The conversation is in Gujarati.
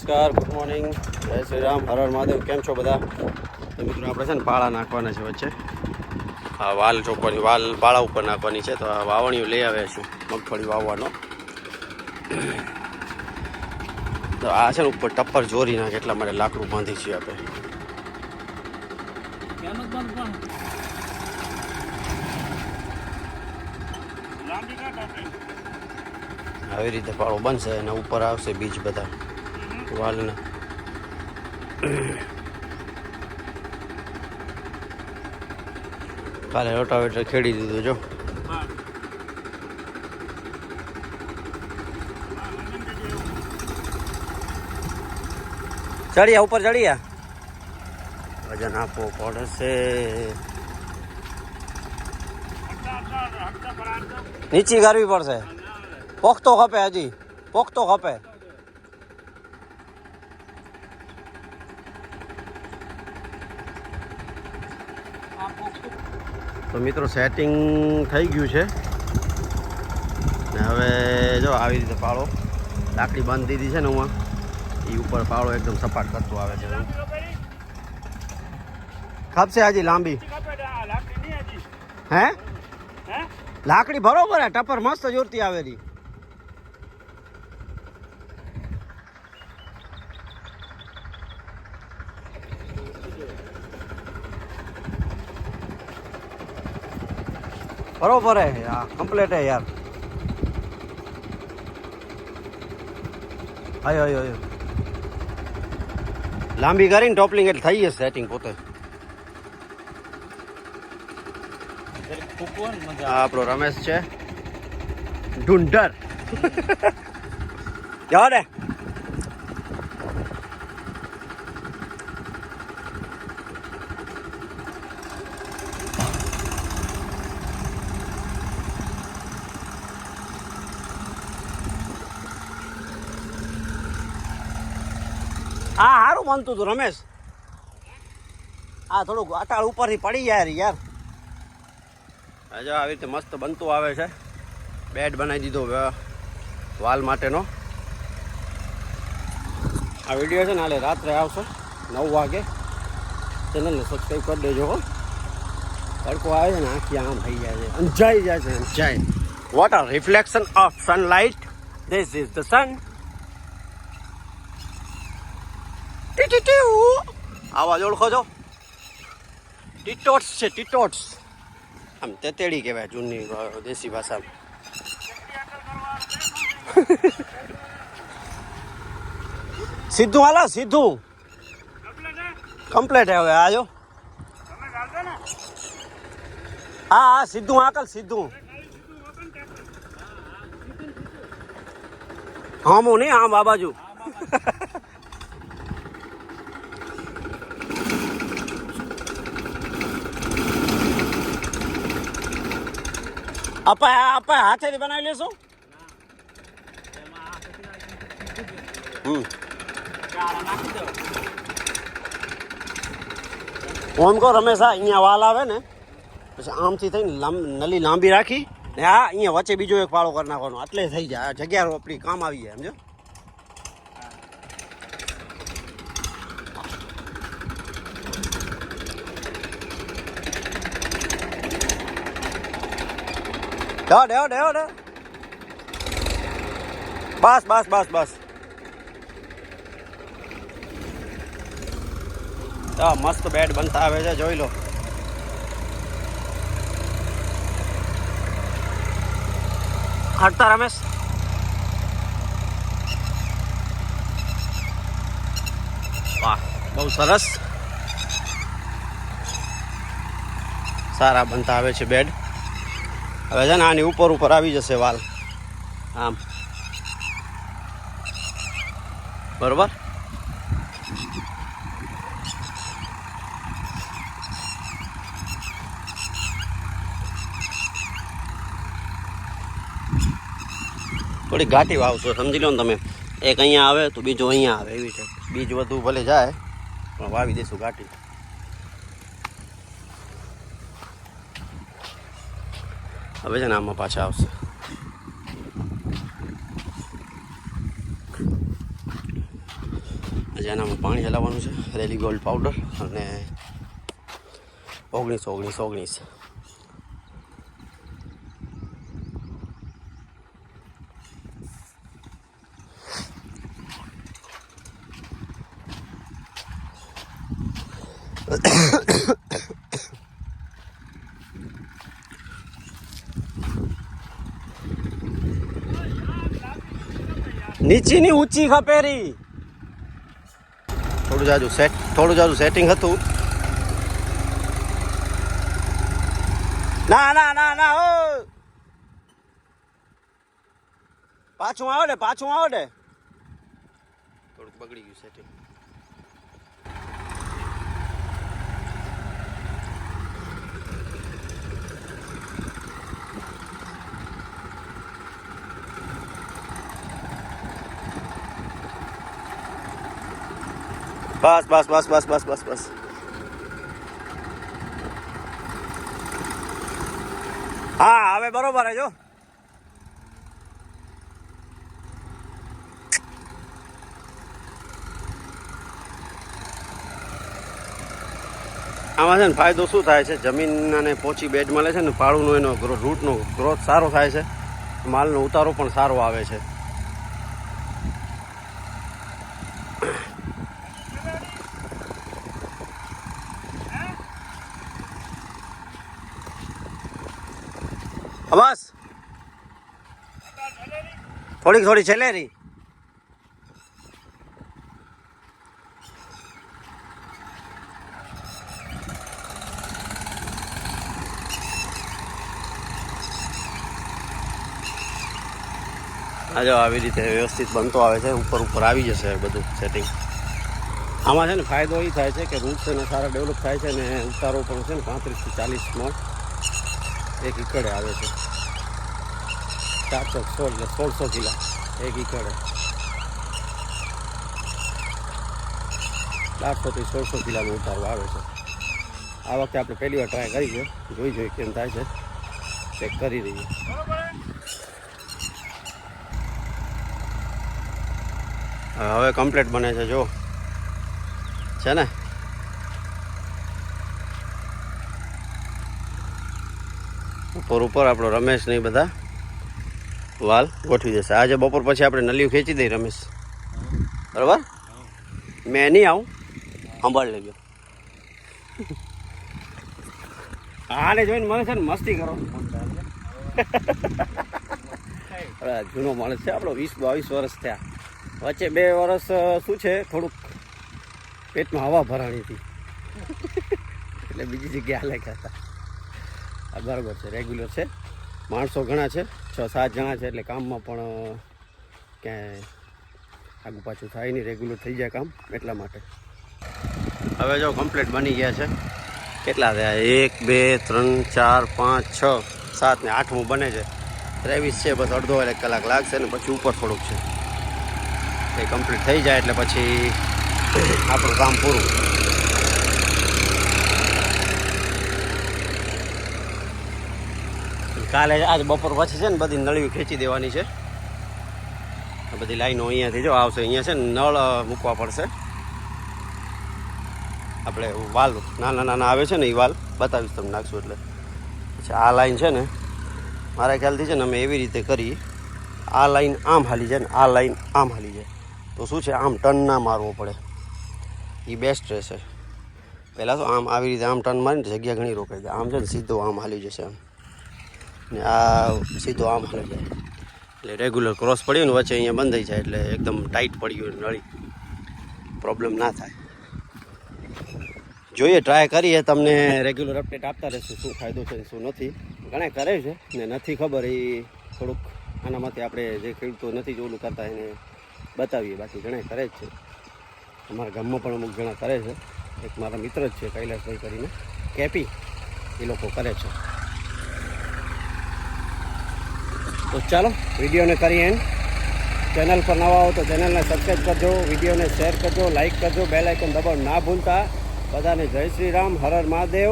નમસ્કાર, ગુડ મોર્નિંગ, જય શ્રી રામ, હર હર મહાદેવ. કેમ છો બધા? તો મિત્રો આપણે છે ને પાળા નાખવાના છે વચ્ચે. આ વાલ ચોપવાની, વાલ પાળા ઉપર નાખવાની છે. તો આ વાવણીઓ લઈ આવ્યા છું મગફળી વાવવાનો. તો આ છે ને ઉપર ટપ્પર જોરી નાખે એટલા માટે લાકડું બાંધી છીએ આપણે. આવી રીતે પાળો બનશે અને ઉપર આવશે બીજ બધા વાલના. કાલે રોટાવેટર ખેડી દીધું જો. ચડિયા ઉપર ચડિયા વજન આપવો પડશે. નીચી કરવી પડશે. પોખતો ખપે, હજી પોખતો ખપે. તો મિત્રો સેટિંગ થઈ ગયું છે ને હવે જો આવી રીતે પાળો લાકડી બાંધી દીધી છે ને હું એ ઉપર પાળો એકદમ સપાટ કરતો આવે છે. ખપશે હજી લાંબી હે લાકડી બરોબર હે, ટપર મસ્ત જોરતી આવેલી. બરોબર હે, હા કમ્પ્લીટ હે યાર. આયો લાંબી કરીને ટોપલિંગ એટલે થઈ જશે સેટિંગ પોતે. આપણો રમેશ છે ઢુંઢર. જવા દે. હા સારું બનતું હતું રમેશ. આ થોડુંક અટાળ ઉપરથી પડી જાય યાર. જો આવી રીતે મસ્ત બનતું આવે છે. બેડ બનાવી દીધો વાલ માટેનો. આ વિડીયો છે ને હાલે રાત્રે આવશે 9 વાગે. ચેનલને સબસ્ક્રાઈબ કરી દેજો હો. તડકો આવે છે ને આખી આમ થઈ જાય છે, અંજાઈ જાય છે, અંજાઈ. What are reflection of sunlight. This is the sun. આવાજ ઓળખો છો? ટીટોટ્સ છે, ટીટોટ્સ. આમ તેતેડી કહેવાય જૂની દેશી ભાષામાં. સીધું હાલો, સીધું કમ્પ્લેટ હવે. આજો હા સીધું આકલ, સીધું હામું નહીં, આમ આ બાજુ. આપા હાથેથી બનાવી લેશું. ઓમ કહો રમેશ, અહીંયા વાલ આવે ને પછી આમથી થઈને નલી લાંબી રાખી ને આ અહીંયા વચ્ચે બીજો એક પાળો કરી નાખવાનો, એટલે થઈ જાય. આ જગ્યા આપણી કામ આવી જાય, સમજો. ડે બસ. મસ્ત બેડ બનતા આવે છે, જોઈ લો. હટતા રમેશ. વાહ, બહુ સરસ. સારા બનતા આવે છે બેડ. હવે છે ને આની ઉપર આવી જશે વાલ આમ, બરોબર. થોડી ઘાટી વાવશો, સમજી લો ને તમે. એક અહીંયા આવે તો બીજો અહીંયા આવે, એવી રીતે. બીજ વધુ ભલે જાય પણ વાવી દઈશું ઘાટી. હવે છે ને આમાં પાછા આવશે. જેનામાં પાણી હલાવવાનું છે, રેલી ગોલ્ડ પાવડર અને 19 નીચીની ઊંચી ખપેરી થોડું જાજુ સેટિંગ હતું. ના ના ના ના ઓ પાછું આવો ને થોડુંક બગડી ગયું સેટિંગ. બસ. હા હવે બરોબર જો. આમાં છે ને ફાયદો શું થાય છે, જમીન અને પોચી બેડ મળે છે ને, પાળુનો એનો રૂટનો ગ્રોથ સારો થાય છે, માલનો ઉતારો પણ સારો આવે છે. બસ થોડી છેલેરી. આ જો આવી રીતે વ્યવસ્થિત બનતો આવે છે, ઉપર આવી જશે બધું સેટિંગ. આમાં છે ને ફાયદો એ થાય છે કે રૂટ્સ એને સારા ડેવલપ થાય છે ને ઉતારો પણ છે ને 35 થી 40 મણ એક એકડે આવે છે. 416 કિલા એક એકડે, 400 થી 1600 કિલાનો ઉતારો આવે છે. આ વખતે આપણે પહેલી વાર ટ્રાય કરી છે, જોઈ કેમ થાય છે, ચેક કરી રહીએ. હવે કમ્પ્લીટ બને છે જો છે ને. ઉપર આપણો રમેશ ને બધા વાલ ગોઠવી દેશે. આજે બપોર પછી આપણે નલિયું ખેંચી દઈએ રમેશ, બરાબર? મેં નહીં આવું, સંભાળ લેજો. આને જોઈને મને છે ને મસ્તી કરો. જૂનો માણસ છે આપણો, 20-22 વર્ષ થયા. વચ્ચે 2 વર્ષ શું છે, થોડુંક પેટમાં હવા ભરાણી હતી એટલે બીજી જગ્યાએ હાલે ગયા હતા. આ બરાબર છે, રેગ્યુલર છે, માણસો ઘણા છે, 6-7 જણા છે, એટલે કામમાં પણ ક્યાંય આગું પાછું થાય નહીં, રેગ્યુલર થઈ જાય કામ, એટલા માટે. હવે જો કમ્પ્લીટ બની ગયા છે. કેટલા થયા? 1 2 3 4 5 6 7 ને 8મું બને છે. 23 છે, બસ અડધો 1 કલાક લાગશે ને પછી ઉપર થોડુંક છે. એ કમ્પ્લીટ થઈ જાય એટલે પછી આપણું કામ પૂરું. કાલે આજ બપોર પછી છે ને બધી નળીઓ ખેંચી દેવાની છે. બધી લાઈનો અહીંયાથી જો આવશે, અહીંયા છે ને નળ મૂકવા પડશે. આપણે વાલ નાના આવે છે ને, એ વાલ બતાવીશ તમને, નાખશું એટલે. પછી આ લાઈન છે ને, મારા ખ્યાલથી છે ને અમે એવી રીતે કરી, આ લાઈન આમ હાલી જાય ને આ લાઈન આમ હાલી જાય, તો શું છે આમ ટર્ન ના મારવો પડે, એ બેસ્ટ રહેશે. પહેલાં તો આમ આવી રીતે આમ ટર્ન મારીને જગ્યા ઘણી રોકાઈ જાય. આમ છે ને સીધો આમ હાલી જશે આમ, ને આ સીધો આમ હાલી જાય એટલે રેગ્યુલર ક્રોસ પડ્યું ને વચ્ચે અહીંયા બંધ થઈ જાય એટલે એકદમ ટાઈટ પડી ગયું, નળી પ્રોબ્લેમ ના થાય. જોઈએ, ટ્રાય કરીએ, તમને રેગ્યુલર અપડેટ આપતા રહેશું શું ફાયદો છે શું નથી. ઘણા કરે છે ને નથી ખબર, એ થોડુંક આનામાંથી આપણે જે ખેડૂતો નથી જોલું કરતા એને બતાવીએ. બાકી ઘણા કરે જ છે, અમારા ગામમાં પણ અમુક જણા કરે છે. એક મારા મિત્ર જ છે કૈલાસભાઈ કરીને, કેપી, એ લોકો કરે છે. તો ચાલો વિડીયોને કરીએ એન્ડ. ચેનલ પર નવા હો તો ચેનલને સબસ્ક્રાઈબ કરજો, વિડીયોને શેર કરજો, લાઇક કરજો, બેલ આઇકન દબાવવાનું ના ભૂલતા. બધાને જય શ્રી રામ, હર હર મહાદેવ.